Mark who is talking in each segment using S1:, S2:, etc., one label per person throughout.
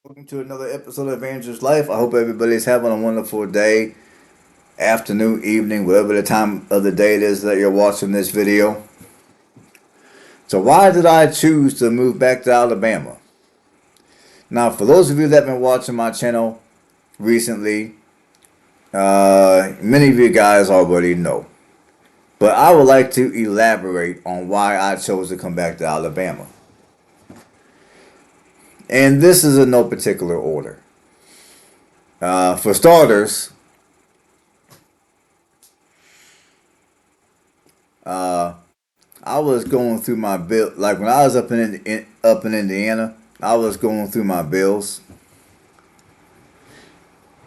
S1: Welcome to another episode of Andrew's Life. I hope everybody's having a wonderful day, afternoon, evening, whatever the time of the day it is that you're watching this video. So, why did I choose to move back to Alabama? Now, for those of you that have been watching my channel recently, many of you guys already know. But I would like to elaborate on why I chose to come back to Alabama. And this is in no particular order. For starters, I was going through my bill. Like when I was up in Indiana, I was going through my bills,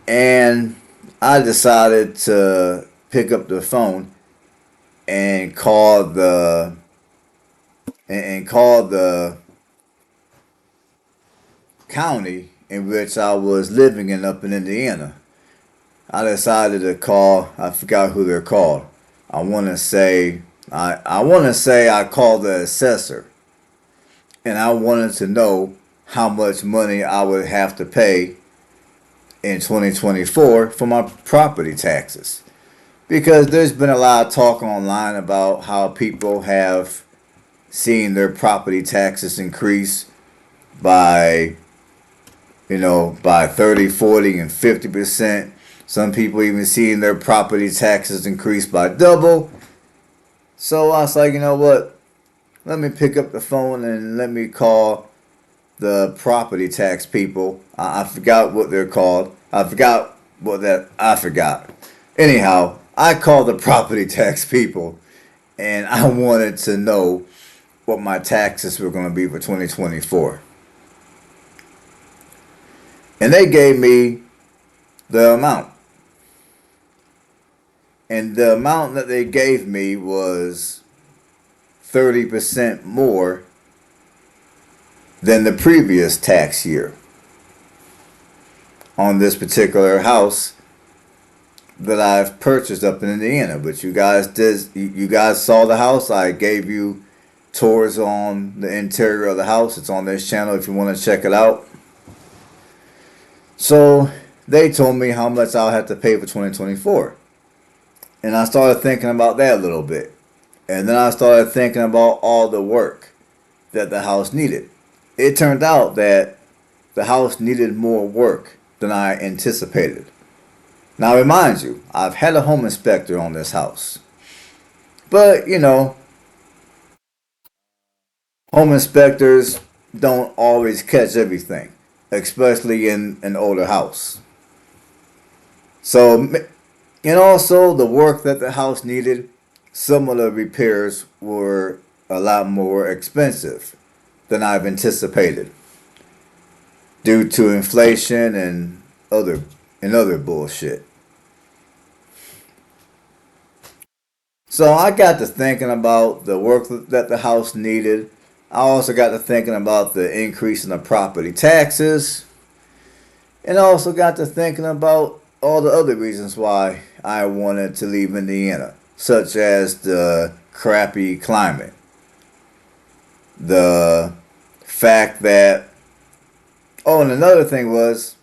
S1: and I decided to pick up the phone and call the county in which I was living in up in Indiana. I decided to call. I forgot who they're called. I want to say I want to say I called the assessor, and I wanted to know how much money I would have to pay in 2024 for my property taxes. Because there's been a lot of talk online about how people have seen their property taxes increase by, by 30, 40, and 50%. Some people even seeing their property taxes increase by double. So I was like, you know what? Let me pick up the phone and let me call the property tax people. I forgot what they're called. I forgot. Anyhow, I called the property tax people and I wanted to know what my taxes were going to be for 2024. And they gave me the amount. And the amount that they gave me was 30% more than the previous tax year on this particular house that I've purchased up in Indiana. But you guys saw the house. I gave you tours on the interior of the house. It's on this channel if you want to check it out. So they told me how much I'll have to pay for 2024. And I started thinking about that a little bit. And then I started thinking about all the work that the house needed. It turned out that the house needed more work than I anticipated. Now, remind you, I've had a home inspector on this house. But, home inspectors don't always catch everything, especially in an older house. So, and also the work that the house needed, some of the repairs were a lot more expensive than I've anticipated due to inflation and other bullshit. So I got to thinking about the work that the house needed. I also got to thinking about the increase in the property taxes. And I also got to thinking about all the other reasons why I wanted to leave Indiana, such as the crappy climate, the fact that, oh, and another thing was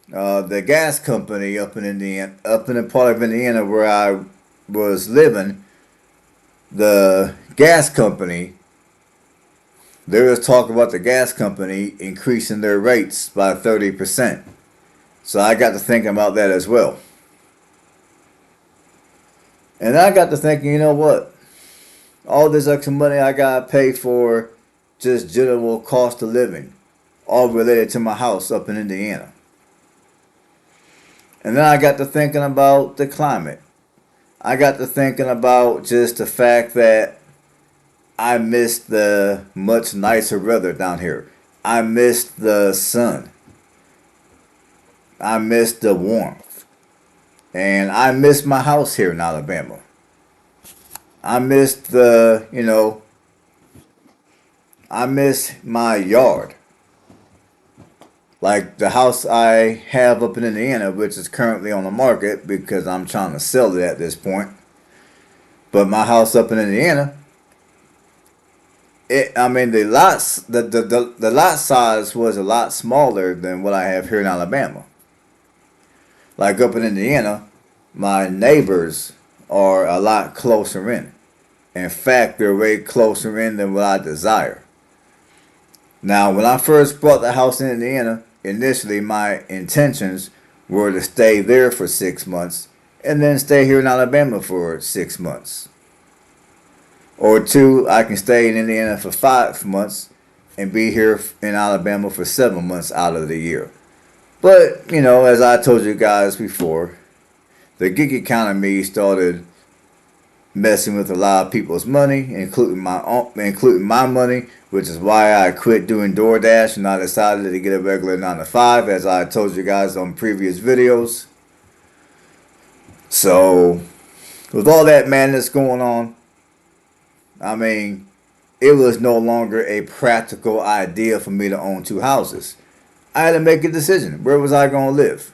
S1: the gas company up in Indiana, up in the part of Indiana where I was living, the gas company, there was talk about the gas company increasing their rates by 30%. So I got to thinking about that as well. And I got to thinking, you know what? All this extra money I got to pay for just general cost of living, all related to my house up in Indiana. And then I got to thinking about the climate. I got to thinking about just the fact that I missed the much nicer weather down here. I missed the sun. I missed the warmth. And I missed my house here in Alabama. I missed I miss my yard. Like the house I have up in Indiana, which is currently on the market because I'm trying to sell it at this point. But my house up in Indiana, I mean, the lot size was a lot smaller than what I have here in Alabama. Like up in Indiana, my neighbors are a lot closer in. In fact, they're way closer in than what I desire. Now, when I first bought the house in Indiana, initially my intentions were to stay there for 6 months and then stay here in Alabama for 6 months. Or two, I can stay in Indiana for 5 months and be here in Alabama for 7 months out of the year. But, as I told you guys before, the gig economy started messing with a lot of people's money, including my money, which is why I quit doing DoorDash and I decided to get a regular 9 to 5, as I told you guys on previous videos. So, with all that madness going on, I mean, it was no longer a practical idea for me to own two houses. I had to make a decision. Where was I going to live?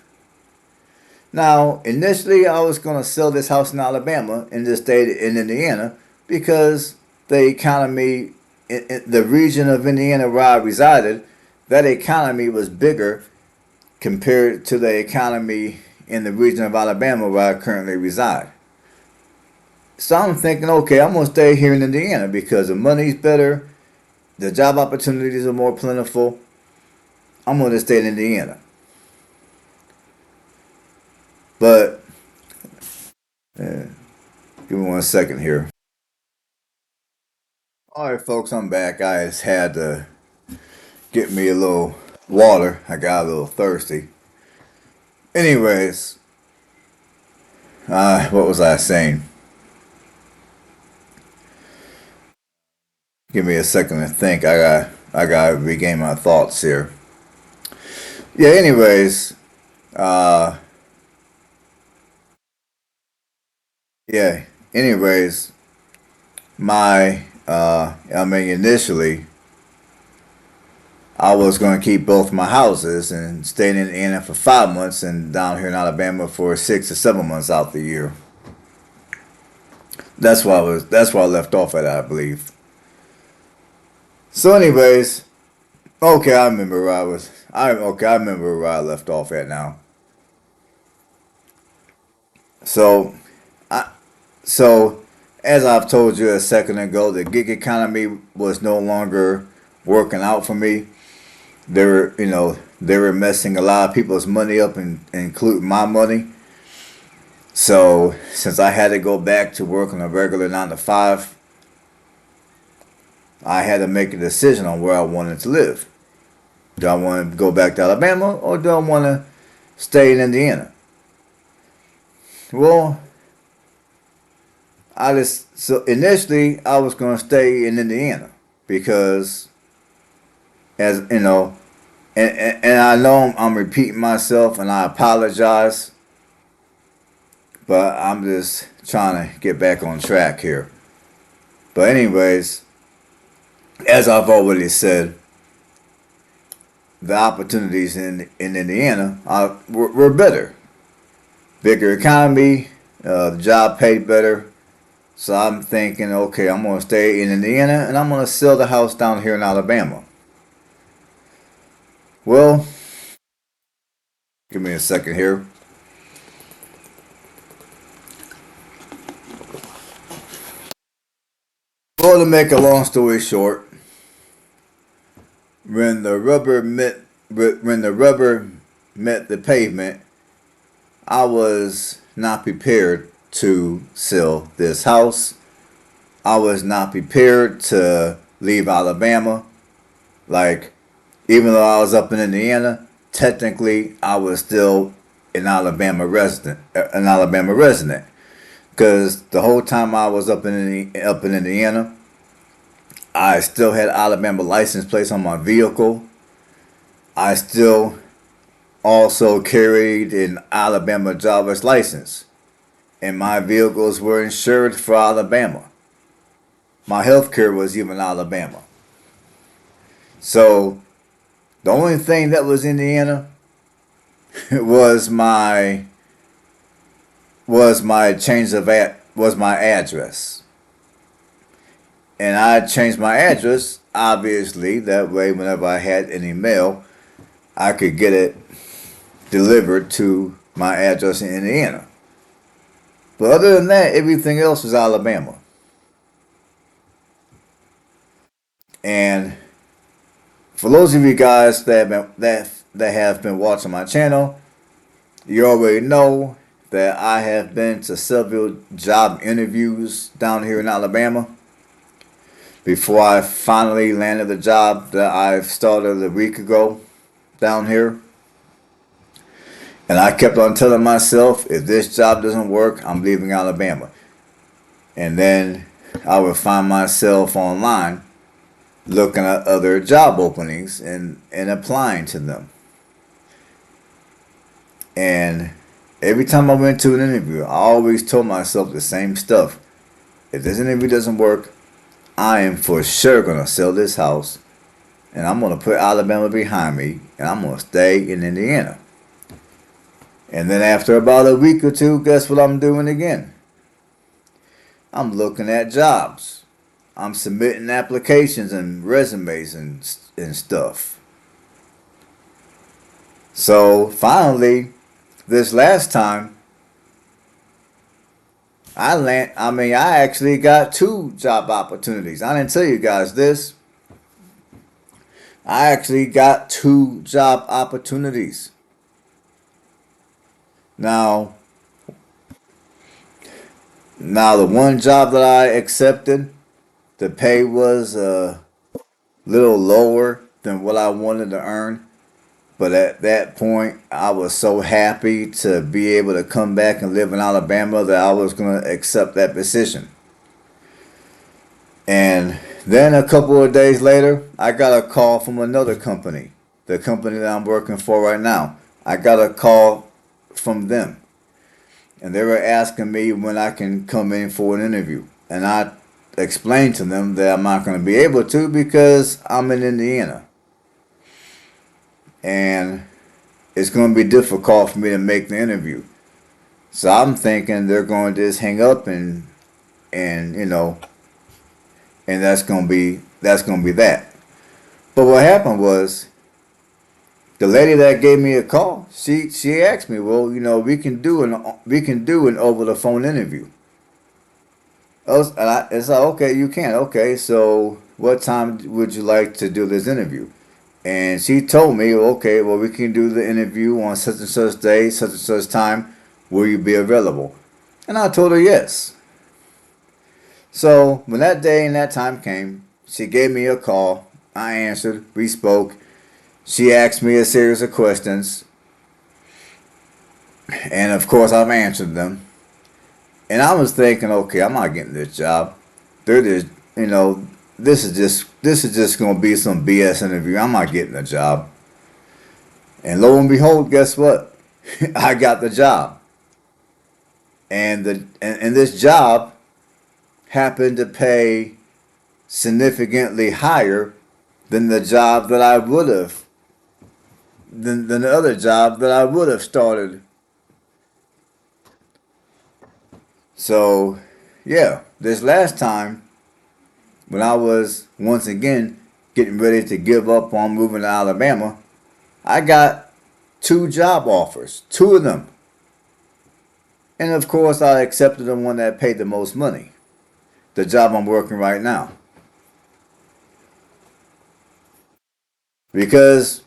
S1: Now, initially, I was going to sell this house in Alabama and just stay in Indiana because the economy, in the region of Indiana where I resided, that economy was bigger compared to the economy in the region of Alabama where I currently reside. So I'm thinking, okay, I'm going to stay here in Indiana because the money's better, the job opportunities are more plentiful. I'm going to stay in Indiana. But, give me 1 second here. Alright, folks, I'm back. I just had to get me a little water. I got a little thirsty. Anyways, what was I saying? Give me a second to think. I got to regain my thoughts here. Yeah, anyways, uh, yeah, anyways, initially, I was going to keep both my houses and stay in Indiana for 5 months and down here in Alabama for 6 or 7 months out the year. That's why I left off at, I believe. So, anyways, okay, I remember where I was. I remember where I left off at now. So, I so as I've told you a second ago, the gig economy was no longer working out for me. They were messing a lot of people's money up, including my money. So since I had to go back to work on a regular 9 to 5, I had to make a decision on where I wanted to live. Do I want to go back to Alabama or do I want to stay in Indiana? Well, so initially I was going to stay in Indiana because, as you know, and I know I'm repeating myself and I apologize, but I'm just trying to get back on track here. But anyways, as I've already said, the opportunities in Indiana were better. Bigger economy, the job paid better. So I'm thinking, okay, I'm going to stay in Indiana and I'm going to sell the house down here in Alabama. Well, give me a second here. Well, to make a long story short, when the rubber met the pavement, I was not prepared to sell this house. I was not prepared to leave Alabama. Like, even though I was up in Indiana, technically I was still an Alabama resident. Because the whole time I was up in Indiana, I still had Alabama license plates on my vehicle. I still also carried an Alabama driver's license, and my vehicles were insured for Alabama. My health care was even Alabama. So the only thing that was Indiana was my change of was my address. And I changed my address, obviously, that way whenever I had any mail, I could get it delivered to my address in Indiana. But other than that, everything else was Alabama. And for those of you guys that have been watching my channel, you already know that I have been to several job interviews down here in Alabama before I finally landed the job that I started a week ago down here. And I kept on telling myself, if this job doesn't work, I'm leaving Alabama. And then I would find myself online looking at other job openings and applying to them. And every time I went to an interview, I always told myself the same stuff. If this interview doesn't work, I am for sure going to sell this house and I'm going to put Alabama behind me and I'm going to stay in Indiana. And then after about a week or two, guess what I'm doing again? I'm looking at jobs. I'm submitting applications and resumes and stuff. So finally, this last time, I actually got two job opportunities. I didn't tell you guys this. I actually got two job opportunities. Now, now the one job that I accepted, the pay was a little lower than what I wanted to earn. But at that point, I was so happy to be able to come back and live in Alabama that I was going to accept that position. And then a couple of days later, I got a call from another company, the company that I'm working for right now. I got a call from them, and they were asking me when I can come in for an interview. And I explained to them that I'm not going to be able to because I'm in Indiana. And it's going to be difficult for me to make the interview. So I'm thinking they're going to just hang up and and that's gonna be that. But what happened was the lady that gave me a call, she asked me, well, we can do an over the phone interview. It's like, okay, you can. Okay, so what time would you like to do this interview? And she told me, okay, well, we can do the interview on such and such day, such and such time. Will you be available? And I told her yes. So when that day and that time came, she gave me a call. I answered. We spoke. She asked me a series of questions, and of course I've answered them. And I was thinking, okay, I'm not getting this job. They're just, you know, this is just gonna be some BS interview. I'm not getting the job. And lo and behold, guess what? I got the job, and this job happened to pay significantly higher than the job that I would have than the other job that I would have started. So, yeah, this last time when I was once again getting ready to give up on moving to Alabama, I got two job offers, two of them. And of course, I accepted the one that paid the most money, the job I'm working right now. Because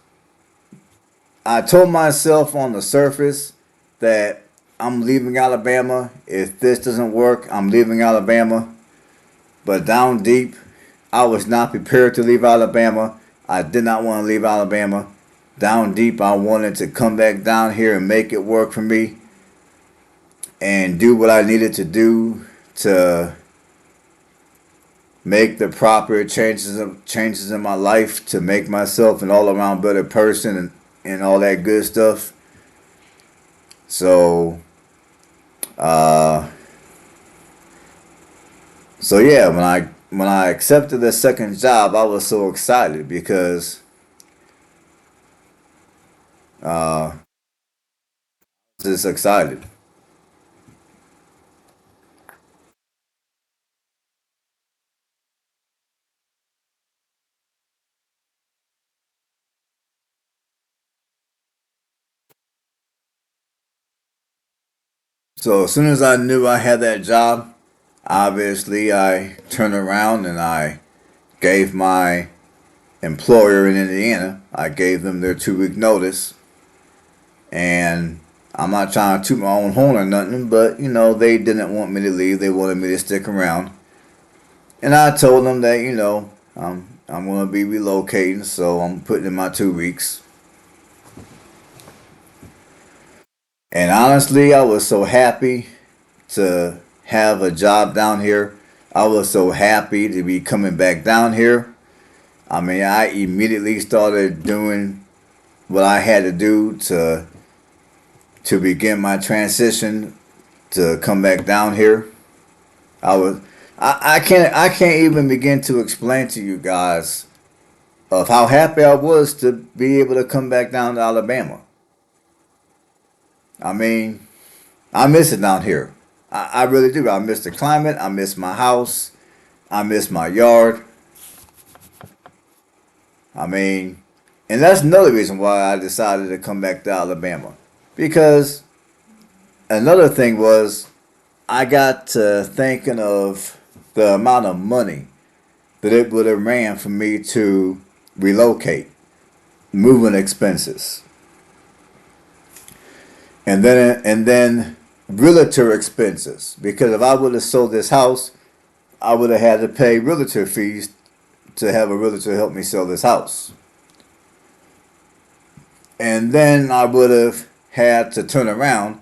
S1: I told myself on the surface that I'm leaving Alabama. If this doesn't work, I'm leaving Alabama. But down deep, I was not prepared to leave Alabama. I did not want to leave Alabama. Down deep, I wanted to come back down here and make it work for me and do what I needed to do to make the proper changes in my life to make myself an all around better person and all that good stuff. So uh, so yeah, when I accepted the second job, I was so excited because I was just excited. So as soon as I knew I had that job, obviously I turned around and I gave my employer in Indiana, I gave them their 2 week notice. And I'm not trying to toot my own horn or nothing, but they didn't want me to leave. They wanted me to stick around. And I told them that, I'm going to be relocating, so I'm putting in my 2 weeks. And honestly, I was so happy to have a job down here. I was so happy to be coming back down here. I mean, I immediately started doing what I had to do to begin my transition to come back down here. I was I can't even begin to explain to you guys of how happy I was to be able to come back down to Alabama. I mean, I miss it down here. I really do. I miss the climate. I miss my house. I miss my yard. I mean, and that's another reason why I decided to come back to Alabama. Because another thing was I got to thinking of the amount of money that it would have ran for me to relocate, moving expenses, and then realtor expenses. Because if I would have sold this house, I would have had to pay realtor fees to have a realtor help me sell this house. And then I would have had to turn around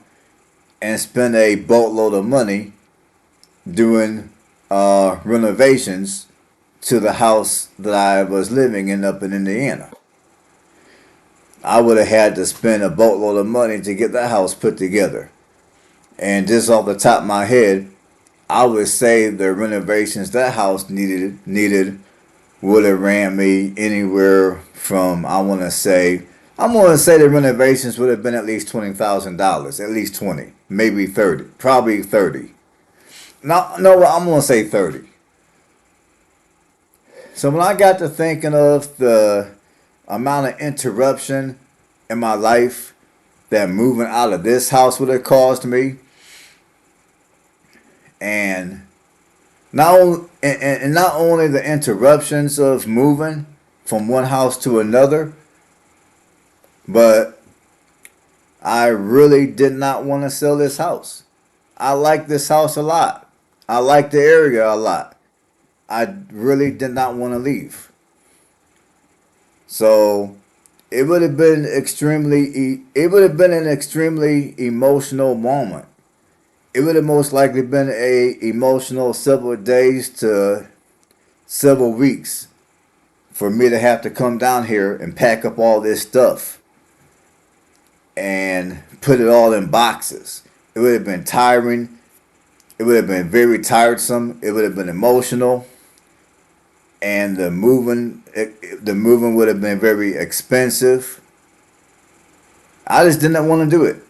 S1: and spend a boatload of money doing renovations to the house that I was living in up in Indiana. I would have had to spend a boatload of money to get that house put together. And just off the top of my head, I would say the renovations that house needed would have ran me anywhere from I'm gonna say the renovations would have been at least $20,000, at least 20, maybe 30, probably 30. No, I'm gonna say 30. So when I got to thinking of the amount of interruption in my life that moving out of this house would have caused me, and not only the interruptions of moving from one house to another, but I really did not want to sell this house. I like this house a lot. I like the area a lot. I really did not want to leave. So it would have been an extremely emotional moment. It would have most likely been a emotional several days to several weeks for me to have to come down here and pack up all this stuff and put it all in boxes. It would have been tiring. It would have been very tiresome. It would have been emotional, and the moving would have been very expensive. I just didn't want to do it.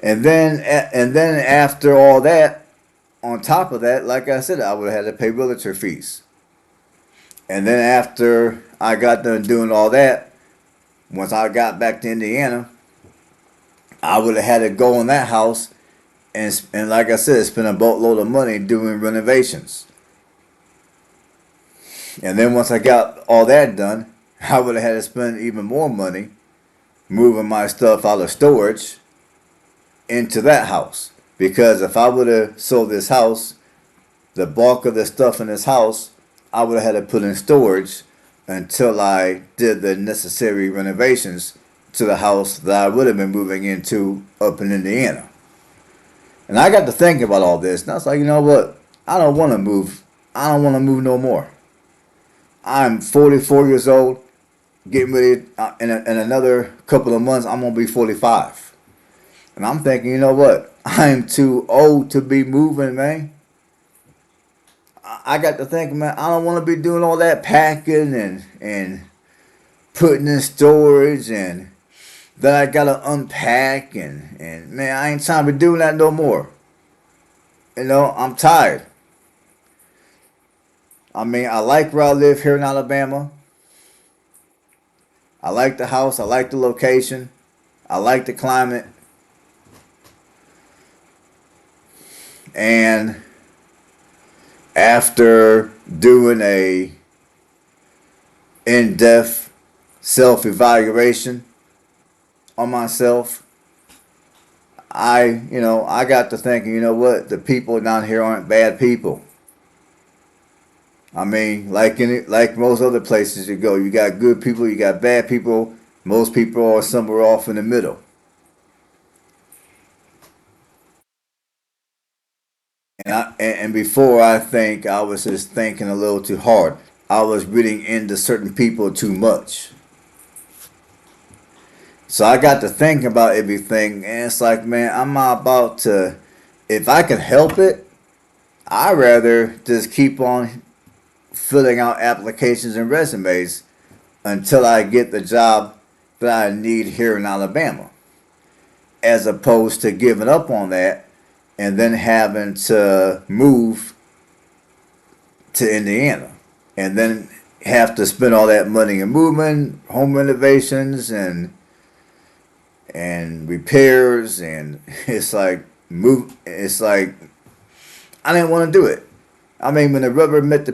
S1: And then after all that, on top of that, like I said, I would have had to pay realtor fees. And then after I got done doing all that, once I got back to Indiana, I would have had to go in that house and like I said, spend a boatload of money doing renovations. And then once I got all that done, I would have had to spend even more money moving my stuff out of storage into that house. Because if I would have sold this house, the bulk of the stuff in this house, I would have had to put in storage until I did the necessary renovations to the house that I would have been moving into up in Indiana. And I got to thinking about all this, and I was like, you know what? I don't want to move. I don't want to move no more. I'm 44 years old, getting ready, in another couple of months, I'm going to be 45. And I'm thinking, you know what? I'm too old to be moving, man. I got to think, man, I don't want to be doing all that packing and putting in storage and then I got to unpack and man, I ain't trying to be doing that no more. I'm tired. I mean, I like where I live here in Alabama. I like the house. I like the location. I like the climate. And after doing a in-depth self-evaluation on myself, I got to thinking, you know what? The people down here aren't bad people. I mean, like most other places you go, you got good people, you got bad people. Most people are somewhere off in the middle. And before, I think I was just thinking a little too hard. I was reading into certain people too much. So I got to thinking about everything, and it's like, man, I'm not about to. If I can help it, I'd rather just keep on filling out applications and resumes until I get the job that I need here in Alabama, as opposed to giving up on that and then having to move to Indiana and then have to spend all that money in movement, home renovations, and repairs, and It's like I didn't want to do it. I mean, when the rubber met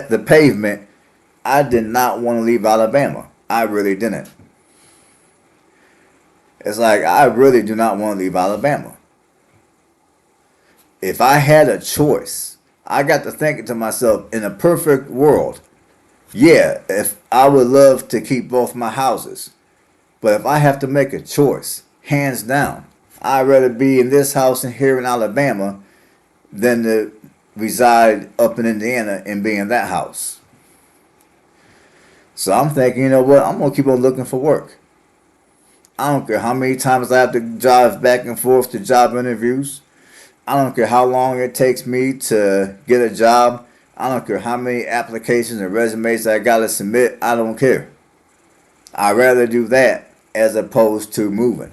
S1: the pavement, I did not want to leave Alabama. I really didn't. It's like I really do not want to leave Alabama. If I had a choice, I got to thinking to myself, in a perfect world, yeah, if I would love to keep both my houses, but if I have to make a choice, hands down, I'd rather be in this house and here in Alabama than to reside up in Indiana and be in that house. So I'm thinking, you know what? I'm gonna keep on looking for work. I don't care how many times I have to drive back and forth to job interviews. I don't care how long it takes me to get a job. I don't care how many applications and resumes I gotta submit. I don't care. I'd rather do that as opposed to moving.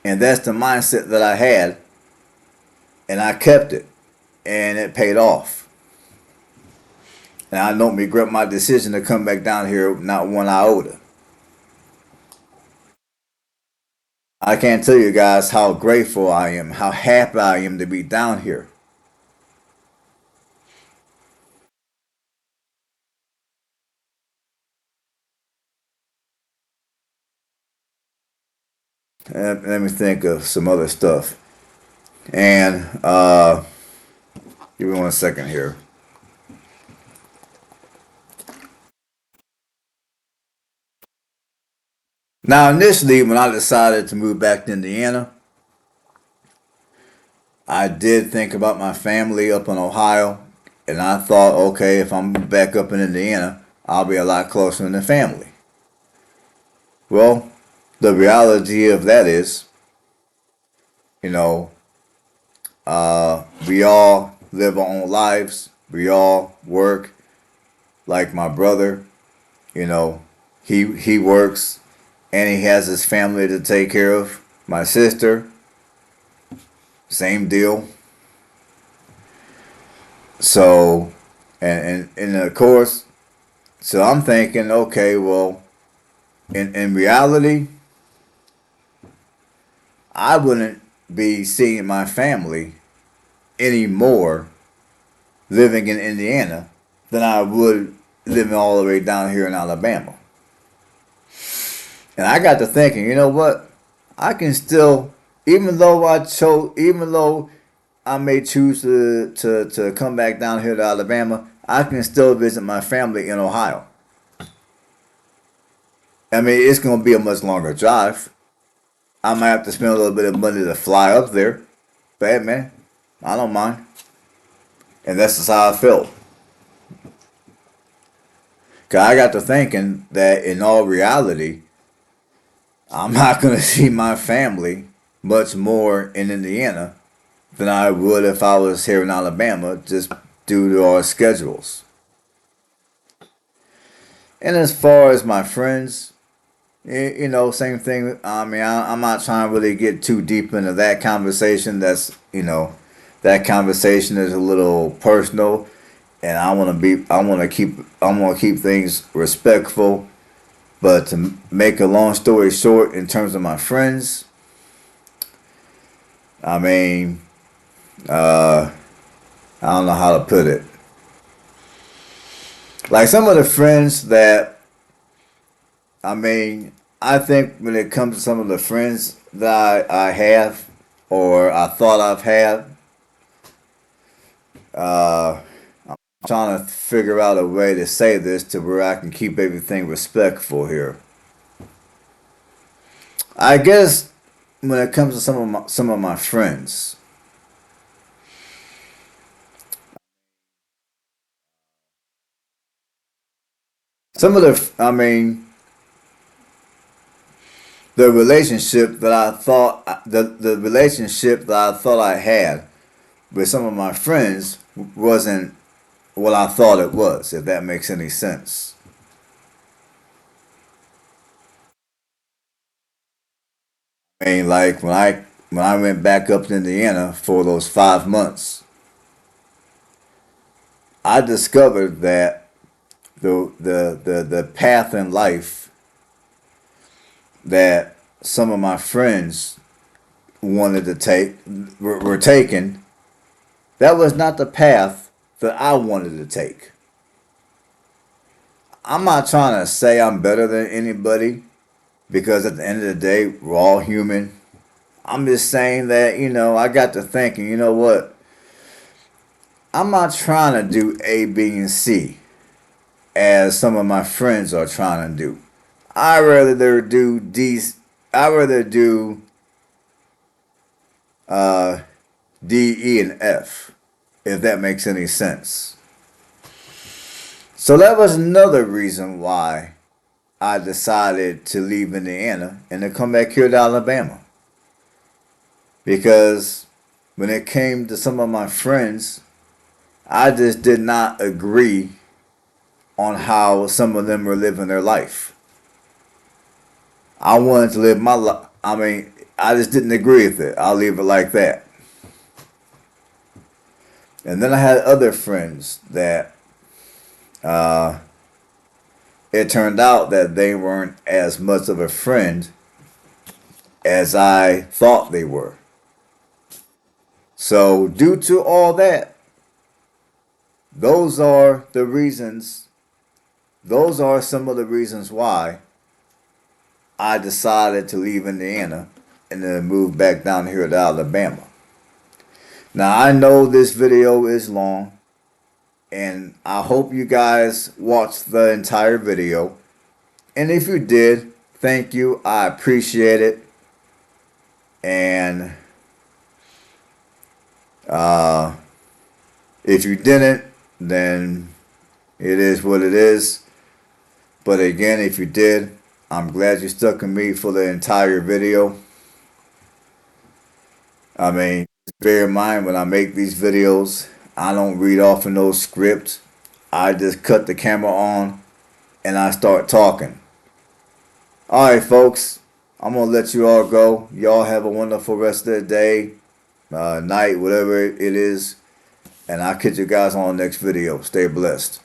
S1: And that's the mindset that I had, and I kept it, and it paid off. And I don't regret my decision to come back down here, not one iota. I can't tell you guys how grateful I am, how happy I am to be down here. Let me think of some other stuff. And give me 1 second here. Now, initially, when I decided to move back to Indiana, I did think about my family up in Ohio, and I thought, okay, if I'm back up in Indiana, I'll be a lot closer to the family. Well, the reality of that is, you know, we all live our own lives. We all work. Like my brother, you know, he works and he has his family to take care of. My sister, same deal. So, and of course, so I'm thinking, okay, well, in reality, I wouldn't be seeing my family anymore living in Indiana than I would living all the way down here in Alabama. And I got to thinking, you know what? I can still, even though I may choose to come back down here to Alabama, I can still visit my family in Ohio. I mean, it's going to be a much longer drive. I might have to spend a little bit of money to fly up there. But hey, man, I don't mind. And that's just how I felt. Cause I got to thinking that in all reality, I'm not gonna see my family much more in Indiana than I would if I was here in Alabama, just due to our schedules. And as far as my friends, same thing. I mean, I'm not trying to really get too deep into that conversation. That conversation is a little personal, and I want to keep things respectful. But to make a long story short, in terms of my friends, I mean, I don't know how to put it. Like some of the friends that, I mean, I think when it comes to some of the friends that I have or I thought I've had, I'm trying to figure out a way to say this to where I can keep everything respectful here. I guess when it comes to some of my friends, some of the, I mean, the relationship that I thought I had with some of my friends wasn't what I thought it was, if that makes any sense. I mean, like when I went back up to Indiana for those 5 months, I discovered that the path in life that some of my friends wanted to take were taking, that was not the path that I wanted to take. I'm not trying to say I'm better than anybody because at the end of the day, we're all human. I'm just saying that, I got to thinking, you know what? I'm not trying to do A, B, and C as some of my friends are trying to do. I rather do D. I rather do uh, D, E, and F, if that makes any sense. So that was another reason why I decided to leave Indiana and to come back here to Alabama. Because when it came to some of my friends, I just did not agree on how some of them were living their life. I wanted to live my life. I mean, I just didn't agree with it. I'll leave it like that. And then I had other friends that uh, it turned out that they weren't as much of a friend as I thought they were. So, due to all that, those are the reasons, those are some of the reasons why I decided to leave Indiana and then move back down here to Alabama. Now, I know this video is long, and I hope you guys watched the entire video. And if you did, thank you. I appreciate it. And uh, if you didn't, then it is what it is. But again, if you did, I'm glad you stuck with me for the entire video. I mean, bear in mind when I make these videos, I don't read off of no script. I just cut the camera on and I start talking. Alright, folks, I'm going to let you all go. Y'all have a wonderful rest of the day, night, whatever it is. And I'll catch you guys on the next video. Stay blessed.